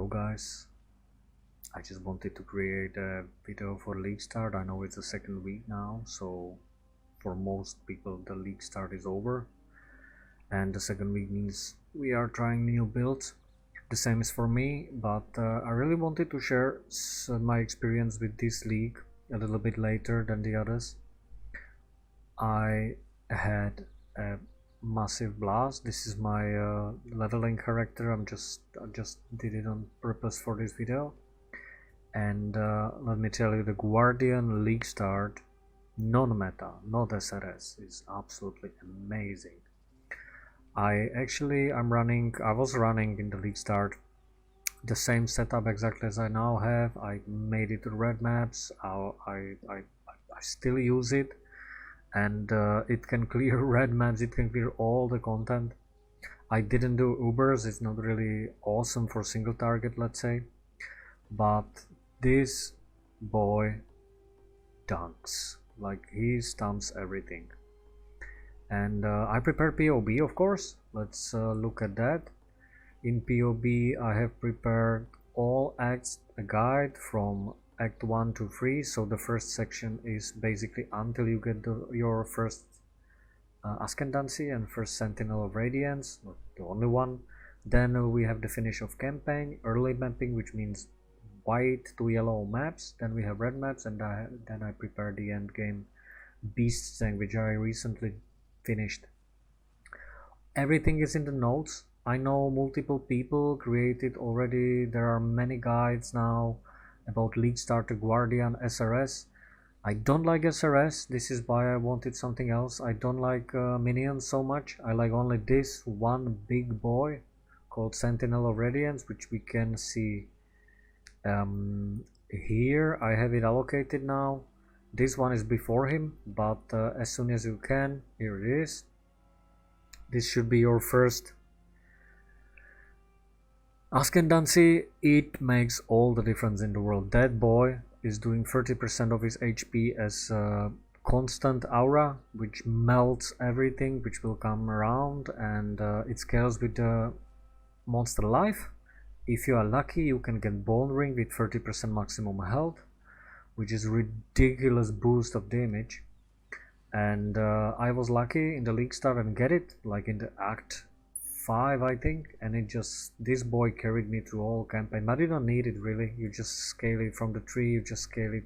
Hello guys, I just wanted to create a video for league start. I know it's the second week now, so for most people the league start is over and the second week means we are trying new builds. The same is for me, but I really wanted to share my experience with this league a little bit later than the others. I had a massive blast. This is my leveling character. I just did it on purpose for this video. And let me tell you, the Guardian League start, non-meta, not SRS, is absolutely amazing. I was running in the league start the same setup exactly as I now have. I made it to red maps. I still use it, and it can clear red maps. It can clear all the content. I didn't do Ubers. It's not really awesome for single target, let's say, but this boy dunks, like he stumps everything. And I prepared POB, of course. Let's look at that. In POB I have prepared all acts, a guide from act 1 to 3. So the first section is basically until you get your first ascendancy and first sentinel of radiance, not the only one. Then we have the finish of campaign, early mapping, which means white to yellow maps. Then we have red maps, and then I prepared the end game beast thing, which I recently finished. Everything is in the notes. I know multiple people created already. There are many guides now about League Starter Guardian SRS. I don't like SRS. This is why I wanted something else. I don't like minions so much. I like only this one big boy called Sentinel of Radiance, which we can see here. I have it allocated now. This one is before him, but as soon as you can, here it is. This should be your first ascendancy. It makes all the difference in the world. That boy is doing 30% of his HP as constant aura, which melts everything which will come around, and it scales with the monster life. If you are lucky, you can get Bone Ring with 30% maximum health, which is ridiculous boost of damage. And I was lucky in the league start and get it, like in the act 5 I think, and this boy carried me through all campaign. But you don't need it really. You just scale it from the tree. You just scale it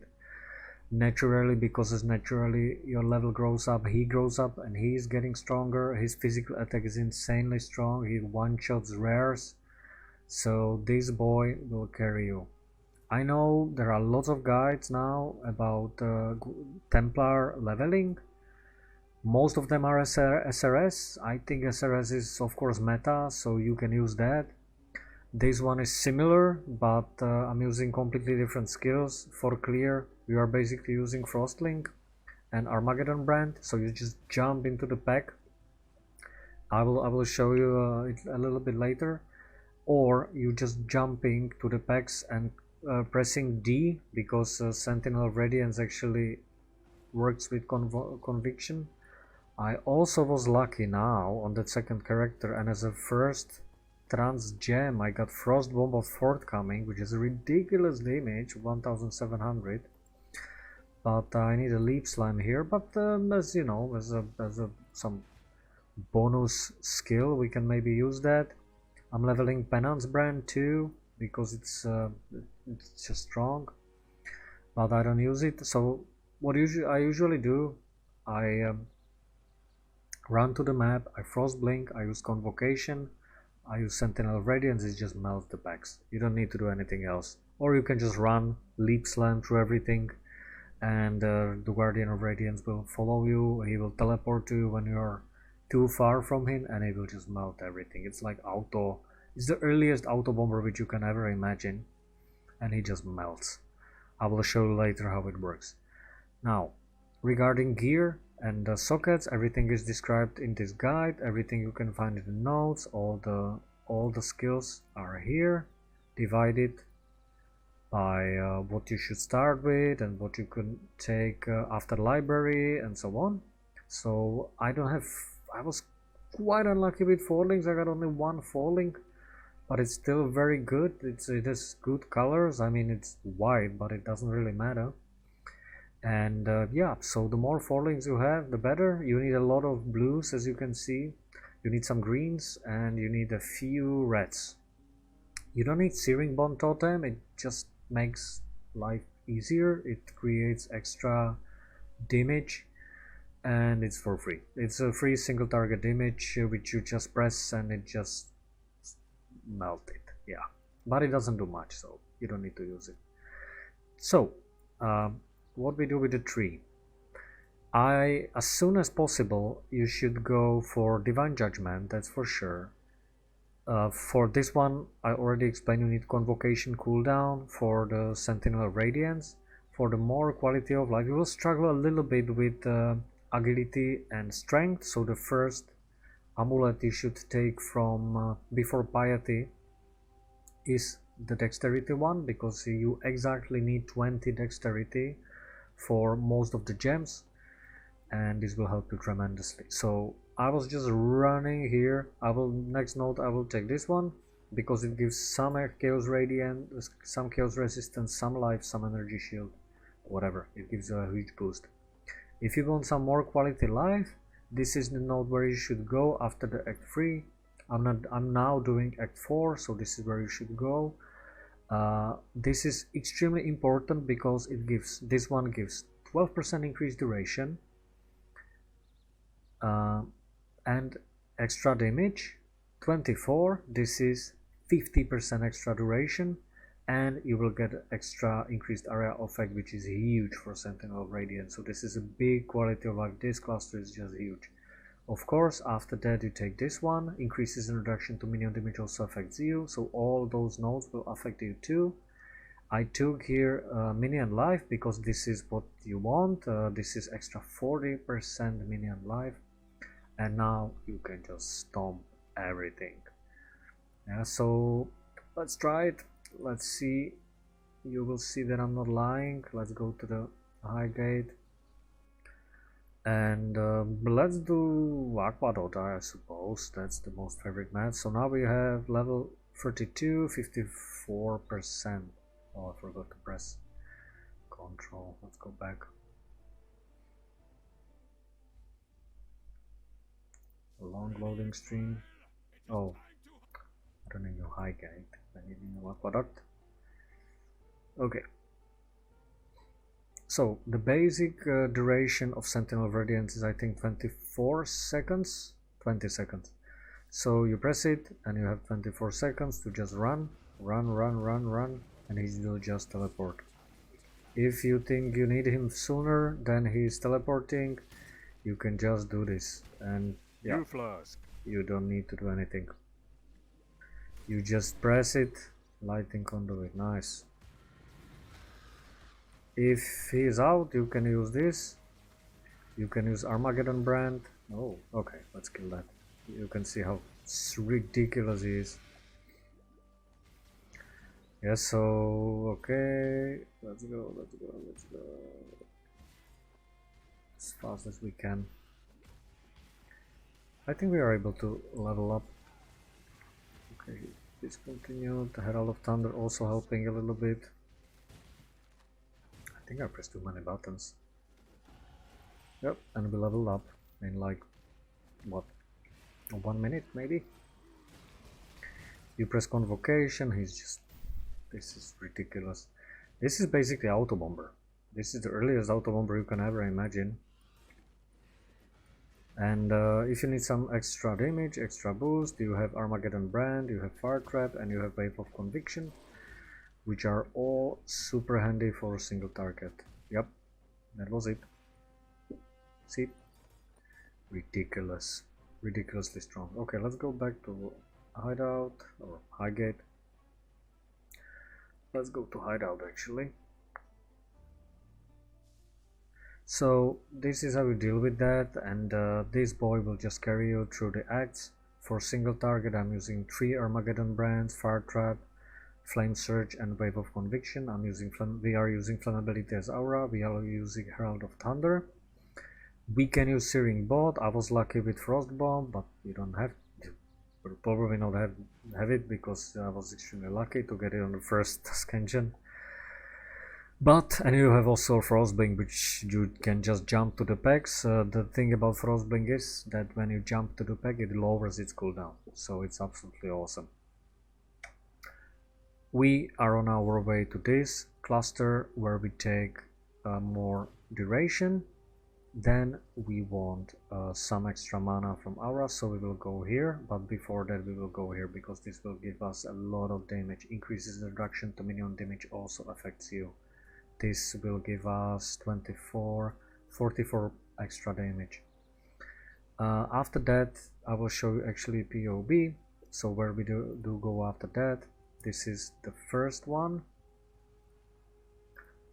naturally, because as naturally your level grows up, he grows up, and he's getting stronger. His physical attack is insanely strong. He one-shots rares, so this boy will carry you. I know there are lots of guides now about Templar leveling. Most of them are SRS. I think SRS is of course meta, so you can use that. This one is similar, but I'm using completely different skills. For clear, you are basically using frostblink and Armageddon brand, so you just jump into the pack. I will show you it a little bit later. Or you just jumping to the packs and pressing D, because Sentinel of Radiance actually works with conviction. I also was lucky now on that second character, and as a first trans gem I got Frost Bomb of Forthcoming, which is a ridiculous damage, 1700. But I need a leap slime here, but as you know, as some bonus skill, we can maybe use that. I'm leveling Penance brand too, because it's just strong, but I don't use it. So what I usually do, I run to the map, I frostblink, I use convocation, I use Sentinel of Radiance. It just melts the packs. You don't need to do anything else. Or you can just run leap slam through everything, and the Guardian of Radiance will follow you. He will teleport to you when you're too far from him, and it will just melt everything. It's like it's the earliest auto bomber which you can ever imagine, and he just melts. I will show you later how it works. Now, regarding gear and the sockets, everything is described in this guide. Everything you can find in the notes. All the skills are here, divided by what you should start with and what you can take after library and so on. So I was quite unlucky with 4 links. I got only 1 4 link, but it's still very good. It has good colors. I mean, it's white, but it doesn't really matter. And yeah, so the more 4-links you have, the better. You need a lot of blues, as you can see. You need some greens, and you need a few reds. You don't need Searing Bond Totem, it just makes life easier. It creates extra damage, and it's for free. It's a free single target damage which you just press and it just melt it. Yeah, but it doesn't do much, so you don't need to use it. So what we do with the tree, as soon as possible you should go for Divine Judgment, that's for sure. For this one, I already explained, you need Convocation cooldown for the Sentinel Radiance. For the more quality of life, you will struggle a little bit with agility and strength. So the first amulet you should take from before Piety is the Dexterity one, because you exactly need 20 Dexterity for most of the gems, and this will help you tremendously. So I was just running here. Next note I will take this one because it gives some chaos radiant, some chaos resistance, some life, some energy shield, whatever. It gives a huge boost. If you want some more quality life, this is the node where you should go after the Act 3. I'm now doing Act 4, so this is where you should go. This is extremely important because this one gives 12% increased duration, and extra damage 24. This is 50% extra duration, and you will get extra increased area effect, which is huge for Sentinel Radiant. So this is a big quality of life. This cluster is just huge. Of course, after that you take this one, increases in reduction to minion damage, also affects you, so all those nodes will affect you too. I took here minion life because this is what you want. This is extra 40% minion life, and now you can just stomp everything. Yeah, so let's try it. Let's see. You will see that I'm not lying. Let's go to the high gate, and let's do Aquadota, I suppose. That's the most favorite match. So now we have level 32, 54%. Oh, I forgot to press control. Let's go back. A long loading stream. Oh, I don't need no high gate. I need no Aqueduct. Okay. So the basic duration of Sentinel Radiance is, I think, 24 seconds. 20 seconds. So you press it and you have 24 seconds to just run, and he will just teleport. If you think you need him sooner than he's teleporting, you can just do this, and yeah, you don't need to do anything. You just press it, lighting conduit, nice. If he is out, you can use this. You can use Armageddon brand. Oh, okay, let's kill that. You can see how ridiculous he is. Yeah, so okay, let's go as fast as we can. I think we are able to level up. Okay, discontinued. The Herald of Thunder also helping a little bit. I think I pressed too many buttons. Yep, and we leveled up in like, what, 1 minute maybe? You press Convocation, he's just... This is ridiculous. This is basically Auto Bomber. This is the earliest Auto Bomber you can ever imagine. And if you need some extra damage, extra boost, you have Armageddon brand, you have Fire Trap, and you have Wave of Conviction, which are all super handy for a single target. Yep, that was it. See? Ridiculous. Ridiculously strong. Okay, let's go back to Hideout, or Highgate. Let's go to Hideout actually. So this is how you deal with that, and this boy will just carry you through the acts. For single target I'm using 3 Armageddon brands, Fire Trap, Flame Surge, and Wave of Conviction. We are using Flammability as Aura, we are using Herald of Thunder. We can use Searing Bolt. I was lucky with Frost Bomb, but you don't have to. will probably not have it because I was extremely lucky to get it on the first task engine. But, and you have also frostblink, which you can just jump to the packs. The thing about frostblink is that when you jump to the pack, it lowers its cooldown, so it's absolutely awesome. We are on our way to this cluster where we take more duration. Then we want some extra mana from aura, so we will go here, but before that we will go here because this will give us a lot of damage. Increases the reduction to minion damage, also affects you. This will give us 44 extra damage. After that I will show you actually POB, so where we do go after that. This is the first one.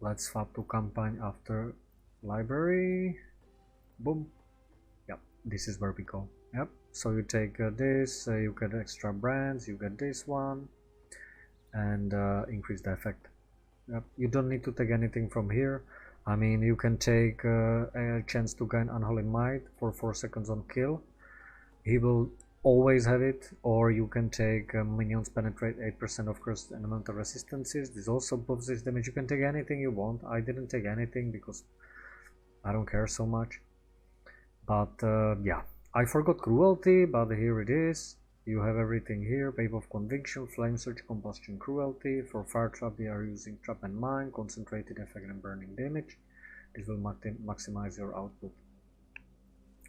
Let's swap to campaign after library. Boom. Yep, this is where we go. Yep, so you take this, you get extra brands, you get this one, and increase the effect. Yep, you don't need to take anything from here. I mean, you can take a chance to gain Unholy Might for 4 seconds on kill. He will always have it, or you can take minions penetrate 8% of cursed elemental resistances. This also buffs this damage. You can take anything you want. I didn't take anything because I don't care so much. But yeah, I forgot cruelty, but here it is. You have everything here. Wave of conviction, flame surge, combustion, cruelty. For fire trap we are using trap and mine, concentrated effect and burning damage. This will maximize your output.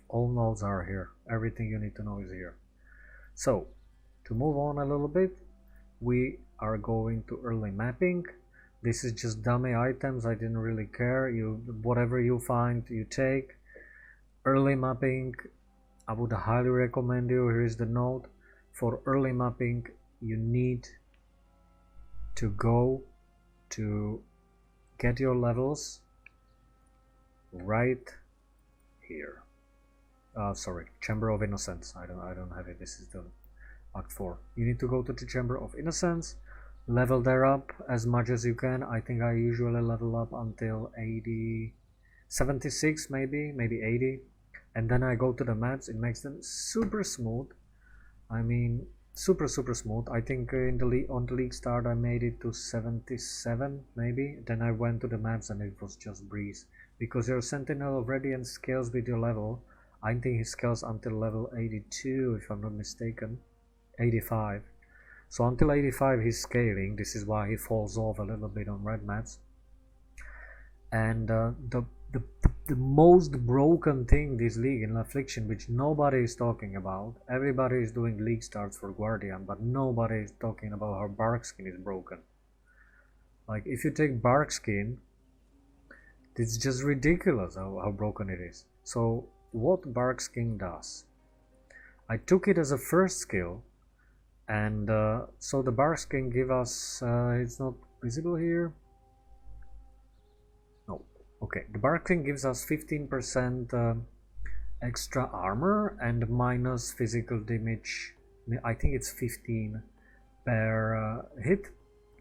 All nodes are here. Everything you need to know is here. So to move on a little bit, we are going to early mapping. This is just dummy items. I didn't really care. Whatever you find, you take. Early mapping, I would highly recommend you. Here is the note. For early mapping, you need to go to get your levels right here. Sorry, Chamber of Innocence. I don't have it. This is the Act 4. You need to go to the Chamber of Innocence, level there up as much as you can. I think I usually level up until 80, 76 maybe 80, and then I go to the maps. It makes them super smooth. I mean, super smooth. I think on the league start I made it to 77 maybe. Then I went to the maps and it was just breeze, because your Sentinel of Radiant scales with your level. I think he scales until level 82 if I'm not mistaken, 85. So until 85 he's scaling. This is why he falls off a little bit on red maps. And the most broken thing this league in Affliction, which nobody is talking about, everybody is doing league starts for Guardian, but nobody is talking about how Barkskin is broken. Like, if you take Barkskin, it's just ridiculous how broken it is. So what Barkskin does, I took it as a first skill, and so the Barkskin give us, it's not visible here. No, okay, the Barkskin gives us 15% extra armor and minus physical damage. I think it's 15 per hit,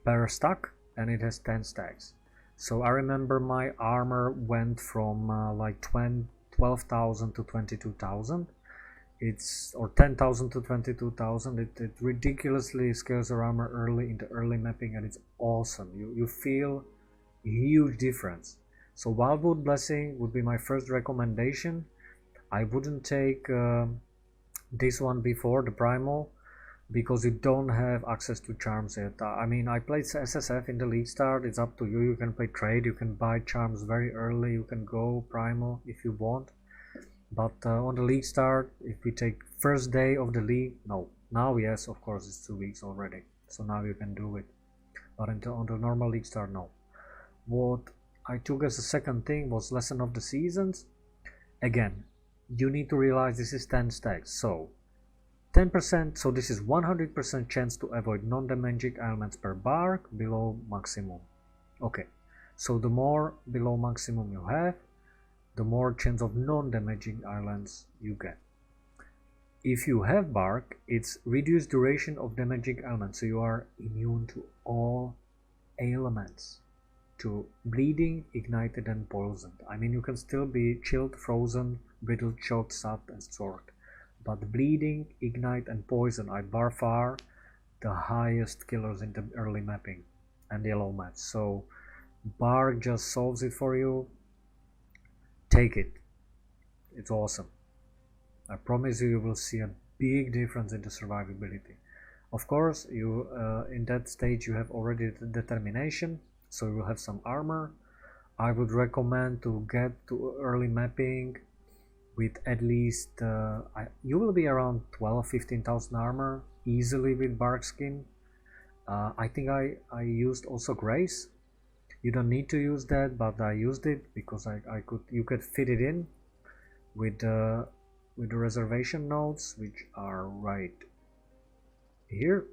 per stack, and it has 10 stacks. So I remember my armor went from like 12,000 to 22,000. It's, or 10,000 to 22,000. It ridiculously scales your armor early in the early mapping, and it's awesome. You feel a huge difference. So Wildwood Blessing would be my first recommendation. I wouldn't take this one before the Primal, because you don't have access to charms yet. I mean, I played SSF in the league start. It's up to you. You can play trade, you can buy charms very early, you can go Primal if you want. But on the league start, if we take first day of the league, no. Now yes, of course, it's 2 weeks already, so now you can do it. But on the normal league start, no. What I took as a second thing was Lesson of the Seasons. Again, you need to realize this is 10 stacks, so 10%, so this is 100% chance to avoid non-damaging elements per bark below maximum. Okay, so the more below maximum you have, the more chance of non-damaging islands you get. If you have bark, it's reduced duration of damaging elements, so you are immune to all elements, to bleeding, ignited and poisoned. I mean, you can still be chilled, frozen, brittled, choked, sapped and storked, but bleeding, ignite and poison are by far the highest killers in the early mapping and yellow maps. So Bark just solves it for you. Take it. It's awesome. I promise you, you will see a big difference in the survivability. Of course, you in that stage you have already the determination, so you will have some armor. I would recommend to get to early mapping with at least you will be around 12-15,000 armor easily with Barkskin. I think I used also Grace. You don't need to use that, but I used it because you could fit it in with the reservation nodes, which are right here,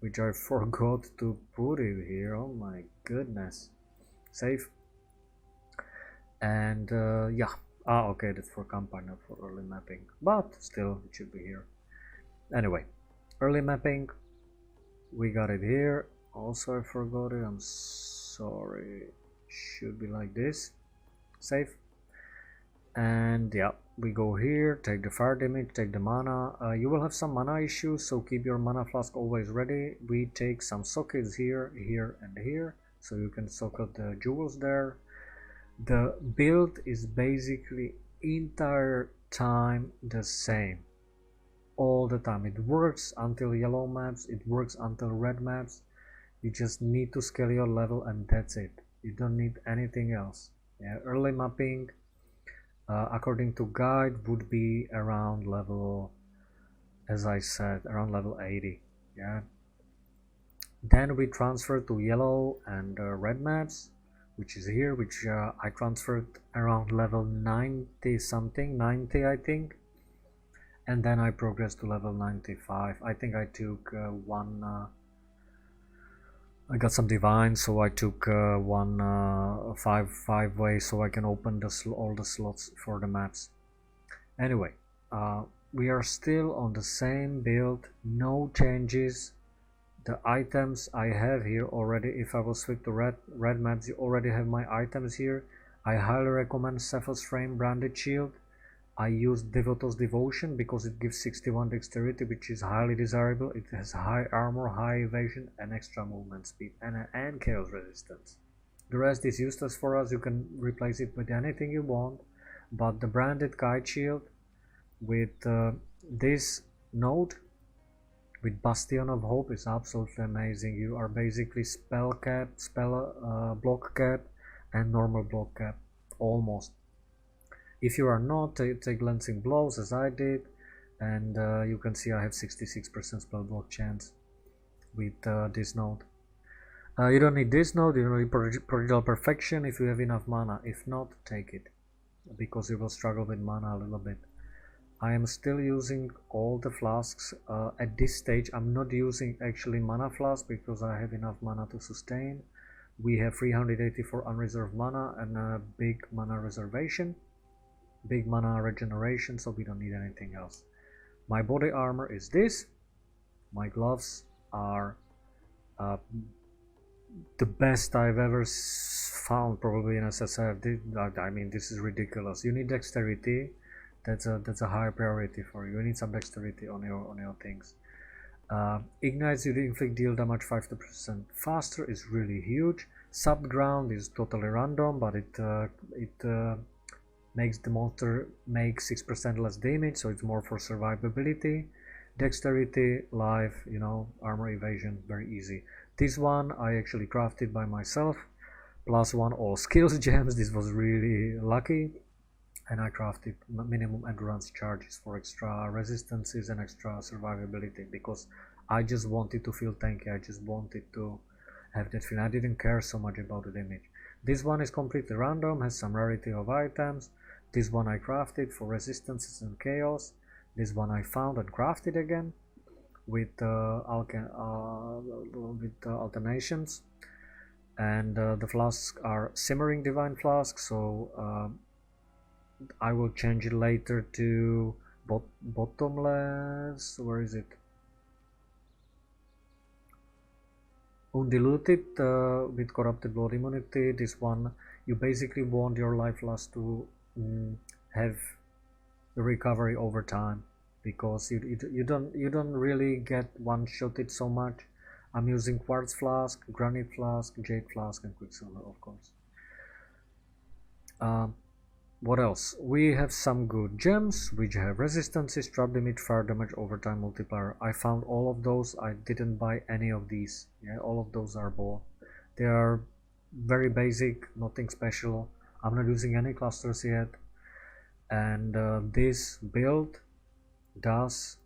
which I forgot to put it here. Oh my goodness. Save. And yeah, okay, that's for campaign, not for early mapping, but still it should be here. Anyway, early mapping, we got it here. Also I forgot it, I'm sorry. Should be like this. Save. And yeah, we go here, take the fire damage, take the mana. You will have some mana issues, so keep your mana flask always ready. We take some sockets here, here and here, so you can socket the jewels there. The build is basically entire time the same, all the time. It works until yellow maps, it works until red maps. You just need to scale your level and that's it. You don't need anything else. Yeah, early mapping according to guide would be around level, as I said, around level 80. Yeah, then we transfer to yellow and red maps, which is here, which I transferred around level 90 something, 90 I think, and then I progressed to level 95. I think I took I got some divine, so I took one five way, so I can open all the slots for the maps. Anyway, we are still on the same build, no changes. The items I have here already. If I will switch to red maps, you already have my items here. I highly recommend Cephas Frame Branded Shield. I use Devotos Devotion because it gives 61 dexterity, which is highly desirable. It has high armor, high evasion and extra movement speed and chaos resistance. The rest is useless for us. You can replace it with anything you want, but the branded Guide Shield with this node with Bastion of Hope is absolutely amazing. You are basically spell cap, block cap and normal block cap, almost. If you are not, take Glancing Blows as I did, and you can see I have 66% spell block chance with this node. You don't need this node, you don't need Prodigal Perfection if you have enough mana. If not, take it, because you will struggle with mana a little bit. I am still using all the flasks. At this stage I'm not using actually mana flask because I have enough mana to sustain. We have 384 unreserved mana and a big mana reservation, big mana regeneration, so we don't need anything else. My body armor is this. My gloves are the best I've ever found probably in SSF. I mean, this is ridiculous. You need dexterity. That's a higher priority for you. You need some dexterity on your things. Ignites you to inflict deal damage 50% faster is really huge. Subground is totally random, but it makes the monster make 6% less damage, so it's more for survivability. Dexterity, life, you know, armor, evasion, very easy. This one I actually crafted by myself. +1 all skills gems. This was really lucky. And I crafted minimum endurance charges for extra resistances and extra survivability because I just wanted to feel tanky. I just wanted to have that feeling. I didn't care so much about the damage. This one is completely random, has some rarity of items. This one I crafted for resistances and chaos. This one I found and crafted again with alternations. And the flasks are simmering divine flasks, so I will change it later to bottomless. Where is it? Undiluted with corrupted blood immunity. This one, you basically want your life loss to have the recovery over time because you don't really get one shot it so much. I'm using quartz flask, granite flask, jade flask, and quicksilver, of course. What else? We have some good gems which have resistances, trap damage, fire damage, overtime multiplier. I found all of those. I didn't buy any of these. Yeah, all of those are bought. They are very basic, nothing special. I'm not using any clusters yet. And this build does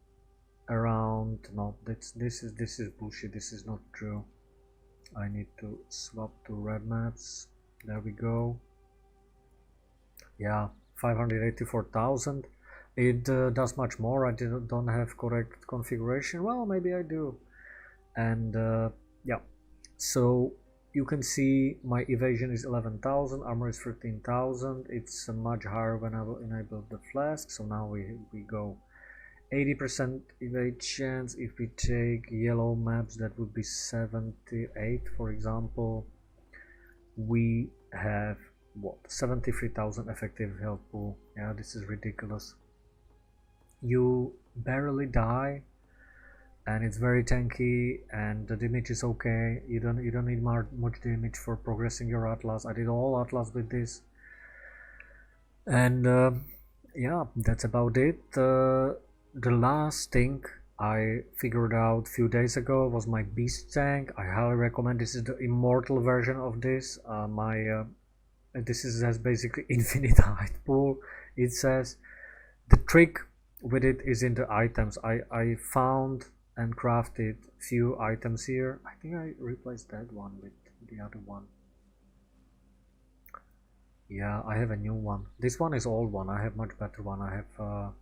around, no, this is bullshit. This is not true. I need to swap to red maps. There we go. Yeah, 584,000. It does much more. I don't have correct configuration. Well, maybe I do. And yeah, so you can see my evasion is 11,000, armor is 13,000. It's much higher when I will enable the flask. So now we go 80% evade chance. If we take yellow maps, that would be 78, for example. We have what, 73,000 effective health pool. Yeah, this is ridiculous. You barely die, and it's very tanky, and the damage is okay. You don't need much damage for progressing your atlas. I did all atlas with this, and yeah, that's about it. The last thing I figured out a few days ago was my beast tank. I highly recommend. This is the immortal version of this. This has basically infinite height pool. It says the trick with it is in the items. I found and crafted few items here. I think I replaced that one with the other one. Yeah, I have a new one. This one is old one. I have much better one. I have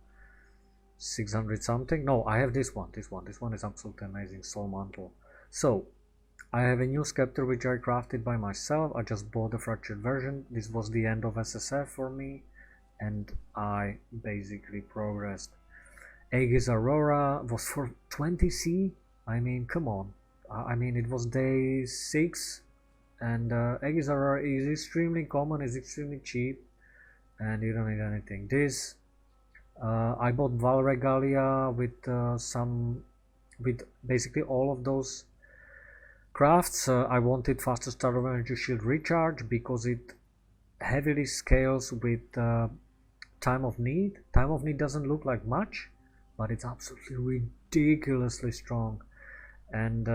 600 something. No, I have this one. This one is absolutely amazing. Soul mantle. So I have a new scepter which I crafted by myself. I just bought the fractured version. This was the end of SSF for me, and I basically progressed. Aegis Aurora was for 20C. I mean, come on. I mean, it was day 6, and Aegis Aurora is extremely common, is extremely cheap, and you don't need anything. This I bought Val Regalia with with basically all of those crafts. I wanted faster start of energy shield recharge because it heavily scales with time of need. Time of need doesn't look like much, but it's absolutely ridiculously strong. And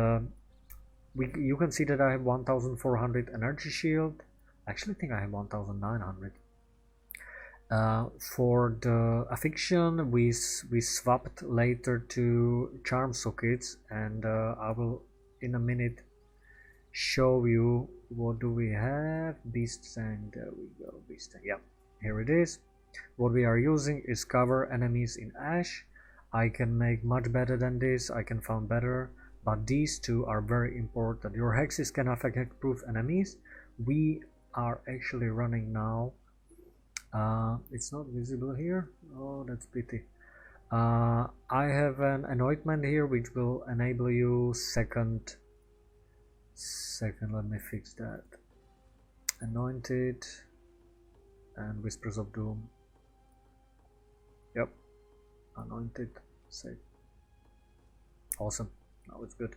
you can see that I have 1400 energy shield. I actually think I have 1900. For the affliction, we swapped later to charm sockets, and I will in a minute show you what do we have. Beast tank, there we go. Beast tank, yeah, here it is. What we are using is cover enemies in ash. I can make much better than this. I can found better, but these two are very important. Your hexes can affect hex-proof enemies. We are actually running now. It's not visible here. Oh, that's pity. I have an anointment here which will enable you second, let me fix that. Anointed and Whispers of Doom. Yep, anointed, save. Awesome, now it's good.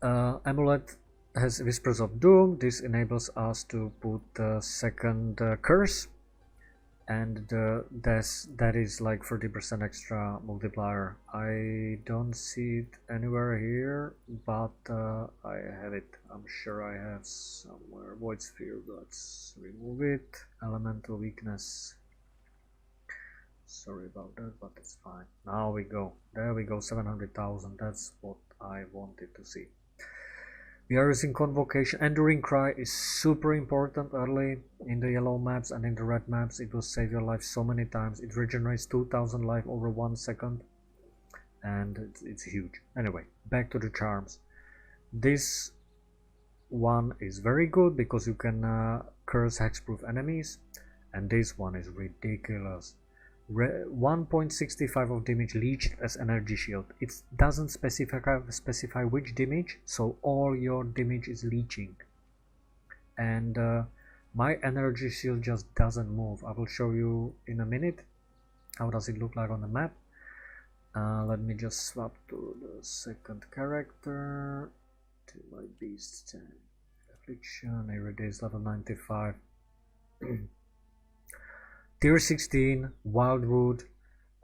Amulet has Whispers of Doom. This enables us to put the second curse, and that is like 30% extra multiplier. I don't see it anywhere here, but I have it. I'm sure I have somewhere. Void Sphere, let's remove it. Elemental weakness. Sorry about that, but it's fine. Now we go. There we go, 700,000. That's what I wanted to see. We are using Convocation. Enduring Cry is super important early in the yellow maps and in the red maps. It will save your life so many times. It regenerates 2000 life over 1 second, and it's huge. Anyway, back to the charms. This one is very good because you can curse hexproof enemies, and this one is ridiculous. 1.65 of damage leached as energy shield. It doesn't specify which damage, so all your damage is leeching. And my energy shield just doesn't move. I will show you in a minute how does it look like on the map. Let me just swap to the second character, to my beast 10. Affliction, Iridice level 95. Tier 16, Wildwood.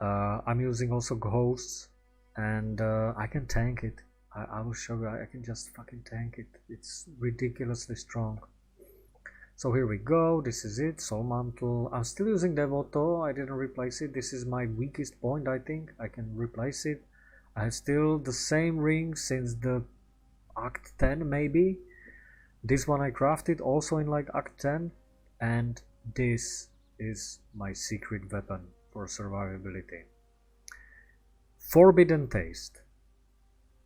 I'm using also Ghosts, and I can tank it. I will show you, I can just fucking tank it. It's ridiculously strong. So here we go, this is it, Soul Mantle. I'm still using Devoto, I didn't replace it. This is my weakest point, I think. I can replace it. I have still the same ring since the Act 10 maybe. This one I crafted also in like Act 10. And this is my secret weapon for survivability. Forbidden Taste.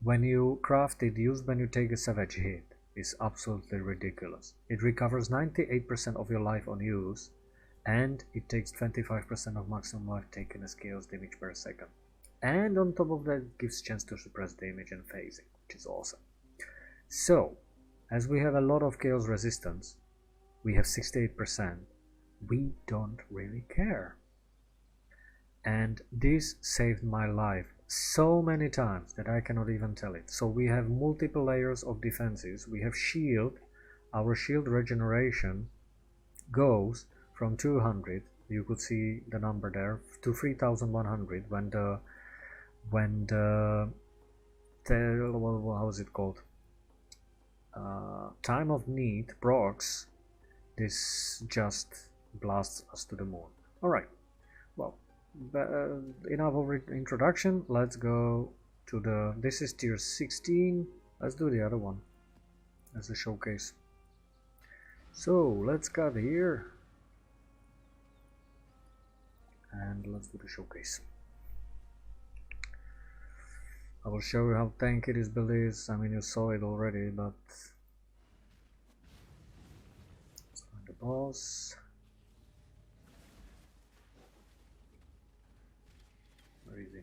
When you craft it, used when you take a savage hit, is absolutely ridiculous. It recovers 98% of your life on use, and it takes 25% of maximum life taken as chaos damage per second. And on top of that, it gives chance to suppress damage and phasing, which is awesome. So, as we have a lot of chaos resistance, we have 68%, we don't really care. And this saved my life so many times that I cannot even tell it. So we have multiple layers of defenses. We have shield. Our shield regeneration goes from 200, you could see the number there, to 3100 when the how is it called, time of need procs. This just blasts us to the moon. All right, well, enough of introduction. Let's go to the, this is tier 16. Let's do the other one as a showcase. So let's cut here and let's do the showcase. I will show you how tanky this build is. I mean, you saw it already, but let's find the boss. Where is he?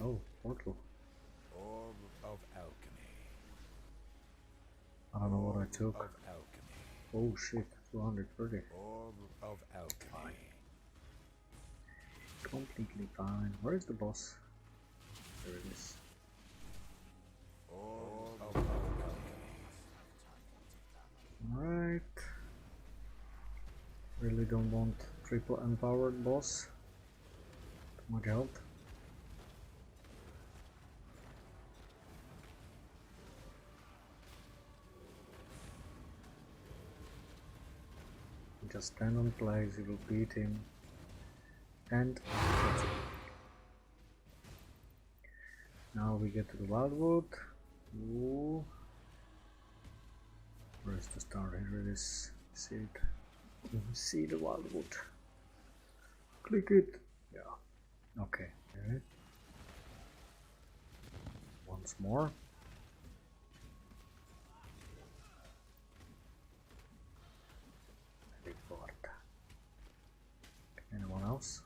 Oh, portal. Orb of alchemy. I don't know what I took. Oh shit, 230. Orb of alchemy. Completely fine. Where is the boss? There it is. Orb of alchemy. Alright. Really don't want triple empowered boss. Too much health. Just stand on place, you will beat him. And that's it. Now we get to the Wildwood. Ooh. Where's the star? Here it is. See it? See the Wildwood. Click it. Yeah. Okay. Okay. Once more. Anyone else?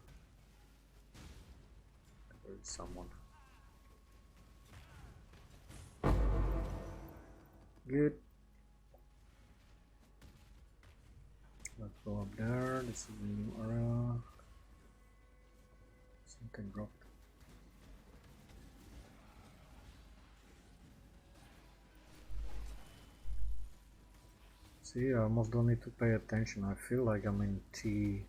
There is someone. Good. Let's go up there. This is a new area. Something dropped. See, I almost don't need to pay attention. I feel like I'm in T10.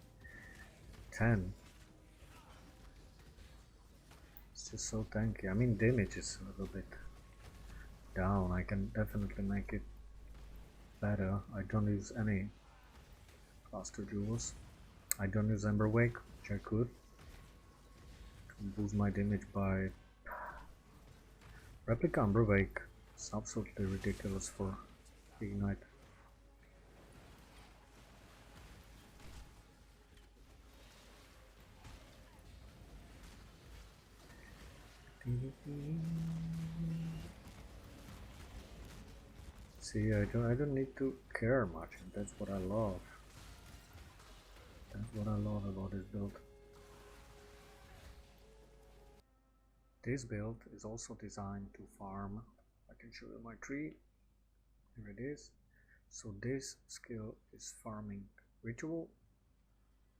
It's just so tanky. I mean, damage is a little bit down. I can definitely make it better. I don't use any cluster jewels. I don't use Ember Wake, which I could. Boost my damage by Replica Ember Wake. It's absolutely ridiculous for Ignite. See, I don't need to care much, and that's what I love. That's what I love about this build. This build is also designed to farm. I can show you my tree. Here it is. So this skill is farming ritual,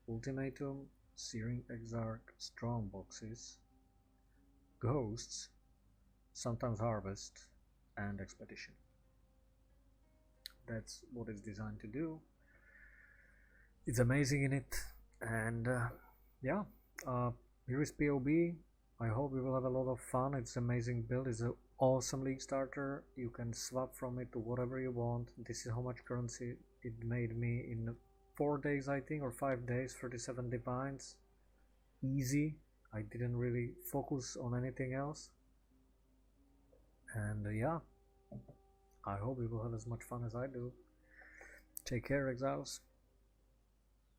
ultimatum, searing exarch, strong boxes, ghosts, sometimes harvest, and expedition. That's what it's designed to do. It's amazing in it, and yeah, here is POB. I hope we will have a lot of fun. It's an amazing build. It's an awesome league starter. You can swap from it to whatever you want. This is how much currency it made me in 4 days, I think, or 5 days. 37 divines, easy. I didn't really focus on anything else, and yeah, I hope we will have as much fun as I do. Take care, exiles.